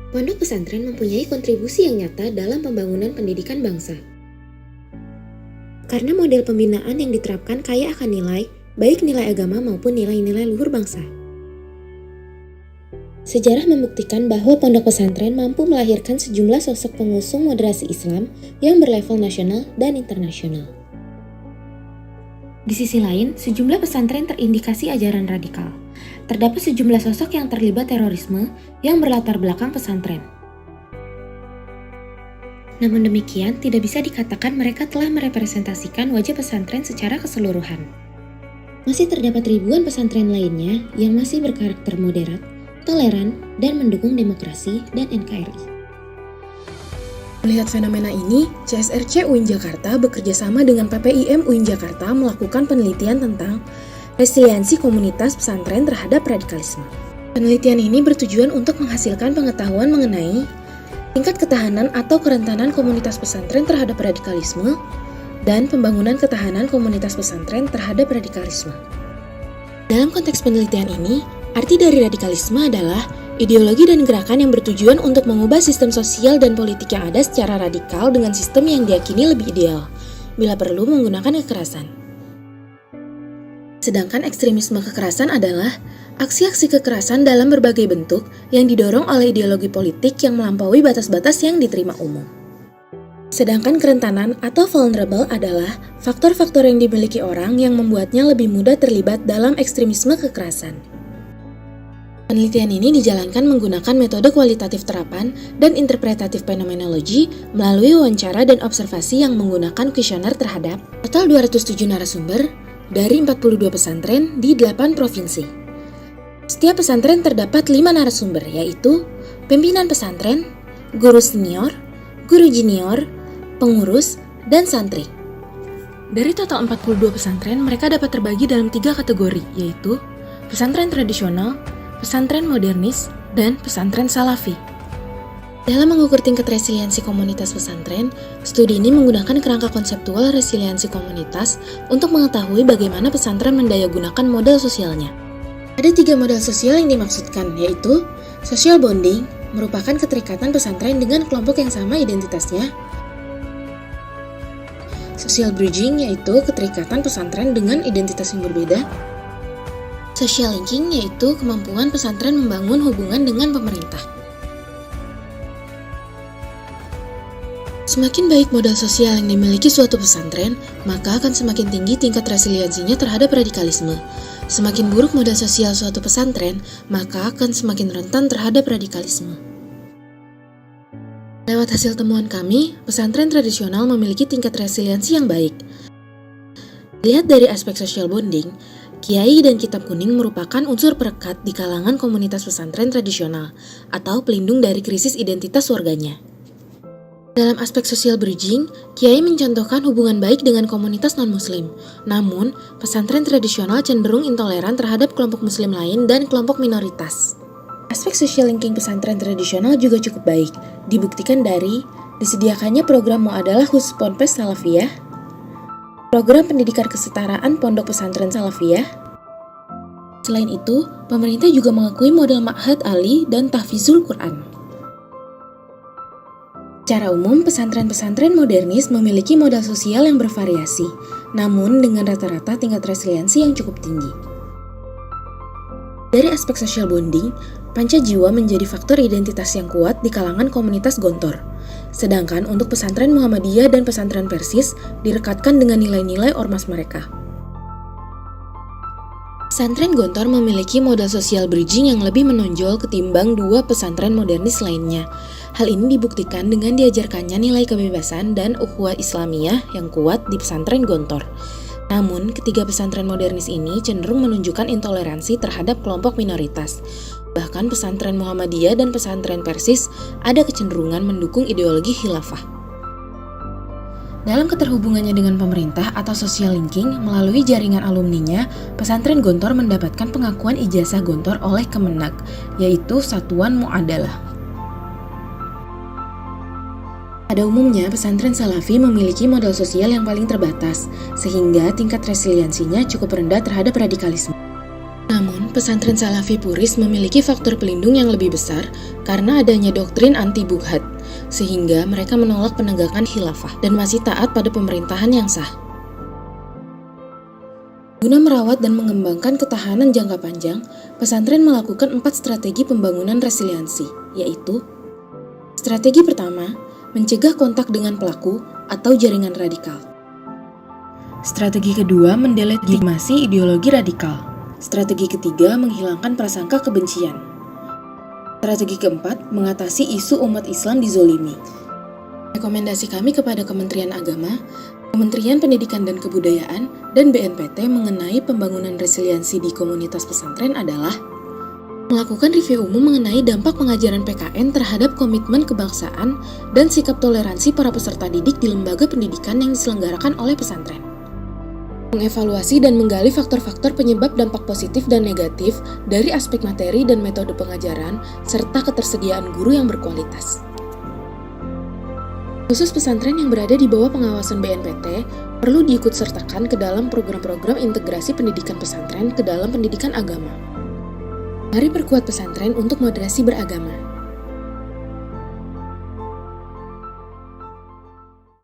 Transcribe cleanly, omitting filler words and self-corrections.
Pondok pesantren mempunyai kontribusi yang nyata dalam pembangunan pendidikan bangsa. Karena model pembinaan yang diterapkan kaya akan nilai, baik nilai agama maupun nilai-nilai luhur bangsa. Sejarah membuktikan bahwa pondok pesantren mampu melahirkan sejumlah sosok pengusung moderasi Islam yang berlevel nasional dan internasional. Di sisi lain, sejumlah pesantren terindikasi ajaran radikal. Terdapat sejumlah sosok yang terlibat terorisme yang berlatar belakang pesantren. Namun demikian, tidak bisa dikatakan mereka telah merepresentasikan wajah pesantren secara keseluruhan. Masih terdapat ribuan pesantren lainnya yang masih berkarakter moderat, toleran, dan mendukung demokrasi dan NKRI. Melihat fenomena ini, CSRC UIN Jakarta bekerjasama dengan PPIM UIN Jakarta melakukan penelitian tentang resiliensi komunitas pesantren terhadap radikalisme. Penelitian ini bertujuan untuk menghasilkan pengetahuan mengenai tingkat ketahanan atau kerentanan komunitas pesantren terhadap radikalisme dan pembangunan ketahanan komunitas pesantren terhadap radikalisme. Dalam konteks penelitian ini, arti dari radikalisme adalah ideologi dan gerakan yang bertujuan untuk mengubah sistem sosial dan politik yang ada secara radikal dengan sistem yang diyakini lebih ideal, bila perlu menggunakan kekerasan. Sedangkan ekstremisme kekerasan adalah aksi-aksi kekerasan dalam berbagai bentuk yang didorong oleh ideologi politik yang melampaui batas-batas yang diterima umum. Sedangkan kerentanan atau vulnerable adalah faktor-faktor yang dimiliki orang yang membuatnya lebih mudah terlibat dalam ekstremisme kekerasan. Penelitian ini dijalankan menggunakan metode kualitatif terapan dan interpretatif fenomenologi melalui wawancara dan observasi yang menggunakan kuesioner terhadap total 207 narasumber dari 42 pesantren di 8 provinsi. Setiap pesantren terdapat 5 narasumber, yaitu pimpinan pesantren, guru senior, guru junior, pengurus, dan santri. Dari total 42 pesantren, mereka dapat terbagi dalam 3 kategori, yaitu pesantren tradisional, pesantren modernis, dan pesantren salafi. Dalam mengukur tingkat resiliensi komunitas pesantren, studi ini menggunakan kerangka konseptual resiliensi komunitas untuk mengetahui bagaimana pesantren mendayagunakan modal sosialnya. Ada 3 modal sosial yang dimaksudkan, yaitu social bonding, merupakan keterikatan pesantren dengan kelompok yang sama identitasnya. Social bridging, yaitu keterikatan pesantren dengan identitas yang berbeda. Social linking, yaitu kemampuan pesantren membangun hubungan dengan pemerintah. Semakin baik modal sosial yang dimiliki suatu pesantren, maka akan semakin tinggi tingkat resiliensinya terhadap radikalisme. Semakin buruk modal sosial suatu pesantren, maka akan semakin rentan terhadap radikalisme. Lewat hasil temuan kami, pesantren tradisional memiliki tingkat resiliensi yang baik. Lihat dari aspek social bonding, Kiai dan Kitab Kuning merupakan unsur perekat di kalangan komunitas pesantren tradisional atau pelindung dari krisis identitas warganya. Dalam aspek social bridging, Kiai mencontohkan hubungan baik dengan komunitas non-muslim. Namun, pesantren tradisional cenderung intoleran terhadap kelompok muslim lain dan kelompok minoritas. Aspek social linking pesantren tradisional juga cukup baik, dibuktikan dari disediakannya program Muadalah khusus Ponpes Salafiyah, program pendidikan kesetaraan Pondok Pesantren Salafiyah. Selain itu, pemerintah juga mengakui model Ma'had Ali dan Tahfizul Quran. Secara umum, pesantren-pesantren modernis memiliki modal sosial yang bervariasi, namun dengan rata-rata tingkat resiliensi yang cukup tinggi. Dari aspek social bonding, panca jiwa menjadi faktor identitas yang kuat di kalangan komunitas Gontor. Sedangkan untuk pesantren Muhammadiyah dan pesantren Persis direkatkan dengan nilai-nilai ormas mereka. Pesantren Gontor memiliki modal sosial bridging yang lebih menonjol ketimbang 2 pesantren modernis lainnya. Hal ini dibuktikan dengan diajarkannya nilai kebebasan dan ukhuwah Islamiyah yang kuat di pesantren Gontor. Namun, ketiga pesantren modernis ini cenderung menunjukkan intoleransi terhadap kelompok minoritas. Bahkan pesantren Muhammadiyah dan pesantren Persis ada kecenderungan mendukung ideologi khilafah. Dalam keterhubungannya dengan pemerintah atau social linking melalui jaringan alumninya, pesantren Gontor mendapatkan pengakuan ijazah Gontor oleh Kemenag, yaitu Satuan Muadalah. Pada umumnya, pesantren Salafi memiliki modal sosial yang paling terbatas, sehingga tingkat resiliensinya cukup rendah terhadap radikalisme. Namun, pesantren Salafi Puris memiliki faktor pelindung yang lebih besar karena adanya doktrin anti-bughat, sehingga mereka menolak penegakan khilafah dan masih taat pada pemerintahan yang sah. Guna merawat dan mengembangkan ketahanan jangka panjang, pesantren melakukan 4 strategi pembangunan resiliensi, yaitu: strategi pertama, mencegah kontak dengan pelaku atau jaringan radikal. Strategi kedua, mendelegitimasi ideologi radikal. Strategi ketiga, menghilangkan prasangka kebencian. Strategi keempat, mengatasi isu umat Islam dizolimi. Rekomendasi kami kepada Kementerian Agama, Kementerian Pendidikan dan Kebudayaan, dan BNPT mengenai pembangunan resiliensi di komunitas pesantren adalah melakukan review umum mengenai dampak pengajaran PKN terhadap komitmen kebangsaan dan sikap toleransi para peserta didik di lembaga pendidikan yang diselenggarakan oleh pesantren. Mengevaluasi dan menggali faktor-faktor penyebab dampak positif dan negatif dari aspek materi dan metode pengajaran, serta ketersediaan guru yang berkualitas. Khusus pesantren yang berada di bawah pengawasan BNPT perlu diikutsertakan ke dalam program-program integrasi pendidikan pesantren ke dalam pendidikan agama. Mari perkuat pesantren untuk moderasi beragama.